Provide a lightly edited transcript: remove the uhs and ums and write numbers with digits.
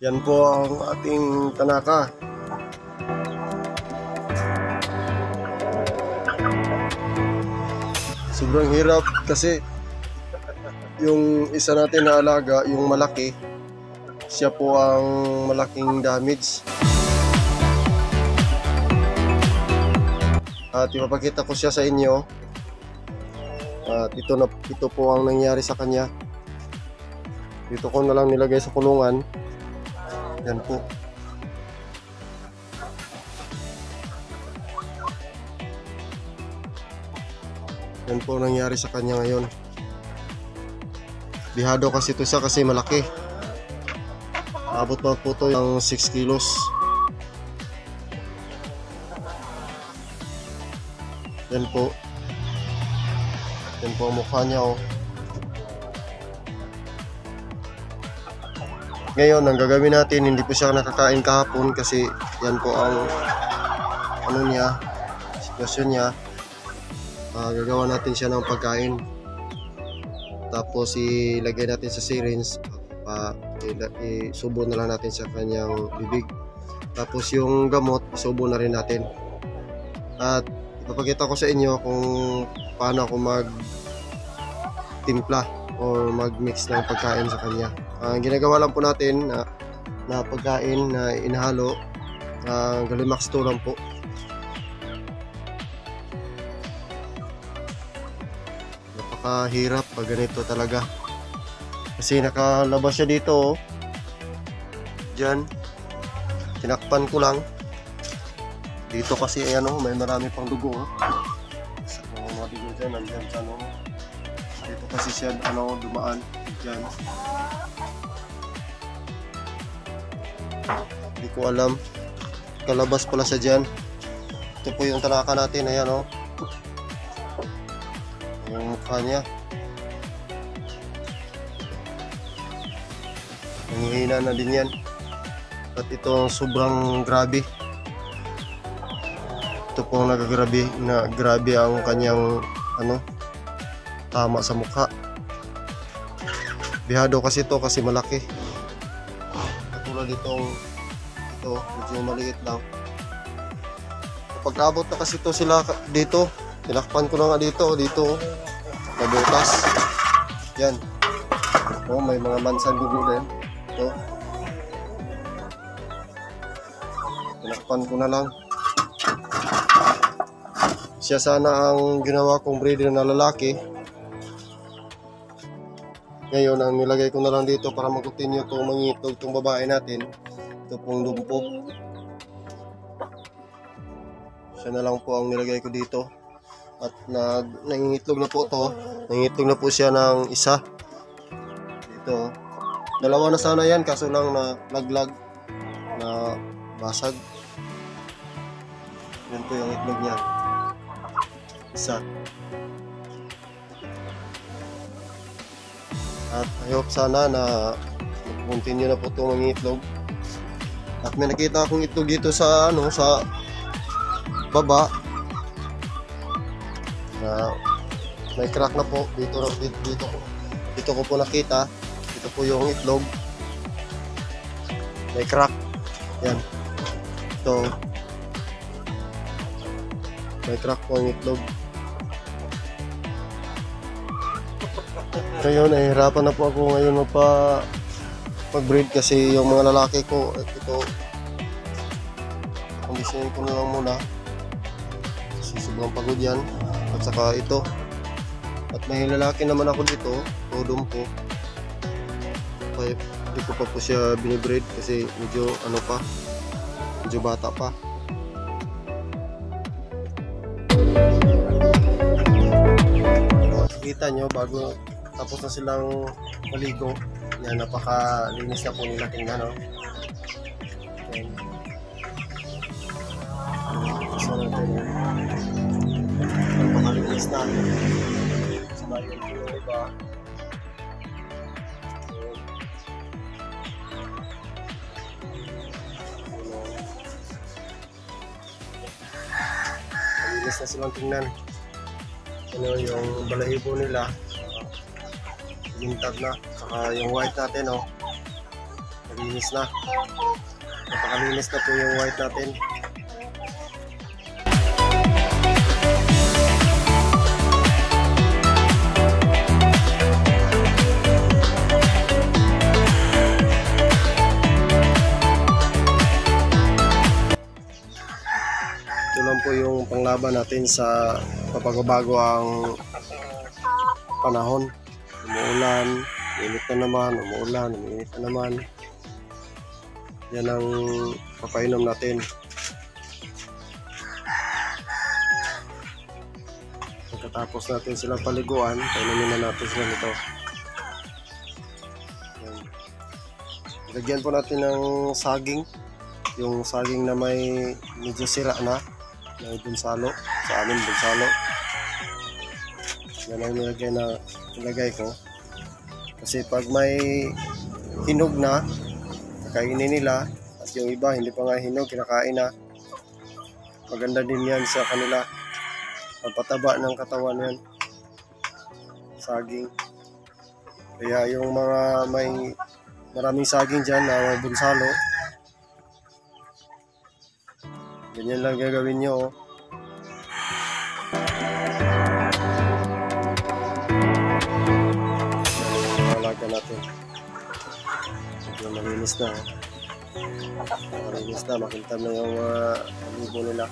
Yan po ang ating Tanaka. Sobrang hirap kasi yung isa natin na alaga, yung malaki, siya po ang malaking damage. At ipapakita ko siya sa inyo. At ito po ang nangyari sa kanya. Dito ko na lang nilagay sa kulungan. Yan po. Yan po nangyari sa kanya ngayon. Bihado kasi ito siya kasi malaki. Abot pa po ito ng 6 kilos. Yan po. Yan po ang mukha niya, oh. Ngayon, ang gagawin natin, hindi po siya nakakain kahapon kasi yan po ang ano niya, sitwasyon niya. Gagawa natin siya ng pagkain. Tapos ilagay natin sa syringe. Isubo na lang natin sa kanyang bibig. Tapos yung gamot, isubo na rin natin. At ipapakita ko sa inyo kung paano ako mag-timpla o mag-mix ng pagkain sa kanya. Ang ginagawa lang po natin na pagkain na inahalo, Galimax 2 lang po. Napakahirap pag ganito talaga. Kasi nakalabas siya dito, oh. Diyan. Tinakpan ko lang. Dito kasi ayan, oh, may marami pang dugo, oh. Sa mga dugo dyan, nandyan sa ano. Dito kasi siya dumaan. Diyan. Hindi ko alam. Kalabas pala siya dyan. Ito po yung Tanaka natin. Ayan, oh. Yung mukha niya. Nanghihina na din yan. At ito sobrang grabe. Ito po nagagrabe na grabe ang kanyang tama sa mukha. Bihado kasi ito kasi malaki. Katulad itong ito, medyo maliit lang. Kapag abot na kasi ito sila dito, tinakpan ko na nga dito, nabutas. Yan. Oh, may mga mansan dugo din. Ito. Tinakpan ko na lang. Siya sana ang ginawa kong breeder na lalaki. Ngayon, ang nilagay ko na lang dito para mag-continue itong mangitog itong babae natin. Ito pong lumpo. Siya na lang po ang nilagay ko dito. At nangingitlog na po ito. Nangingitlog na po siya ng isa. Dito. Dalawa na sana yan, kaso lang na laglag, na basag. Yan po yung itlog niya. Isa. At I hope sana na continue na po itong mga itlog. At may nakita akong itlog dito sa sa baba na may crack na po dito ko po nakita. Ito po yung itlog. May crack. Yan. Ito. May crack po ang itlog. Ngayon, nahihirapan na po ako ngayon mag-breed kasi yung mga lalaki ko, ito, kondisyonin ko na lang muna kasi sobrang pagod yan. At saka ito, at may lalaki naman ako dito, todong po. Hindi ko pa po siya binibreed kasi medyo medyo bata pa. Kita nyo, bago tapos na silang maligo, yan, napakalinis na po nila tingnan, no? Yan. So natin napakalinis na sila yung iba. Malinis na silang tingnan. Yung balahibo nila, lintag na. Saka yung white natin, Malinis na. Napakalinis na po yung white natin. Ito lang po yung panglaban natin sa papagbabago ang panahon. Umuulan, init na naman, umuulan, uminit na naman. Yan ang papainom natin. Pagkatapos natin sila paliguan, painumin na natin sila nito. Yan. Lagyan po natin ng saging. Yung saging na may medyo sira na. May bunsalo. Sa amin bunsalo. Yan ang nilagay ko. Kasi pag may hinog na, kakainin nila. At yung iba, hindi pa nga hinog, kinakain na. Maganda din yan sa kanila. Pagpataba ng katawan yan. Saging. Kaya yung mga may maraming saging dyan na may bunsalo, ganyan lang gagawin nyo. Alaga natin. Medyo malinis na. Malinis na. Makintab na yung libo nila.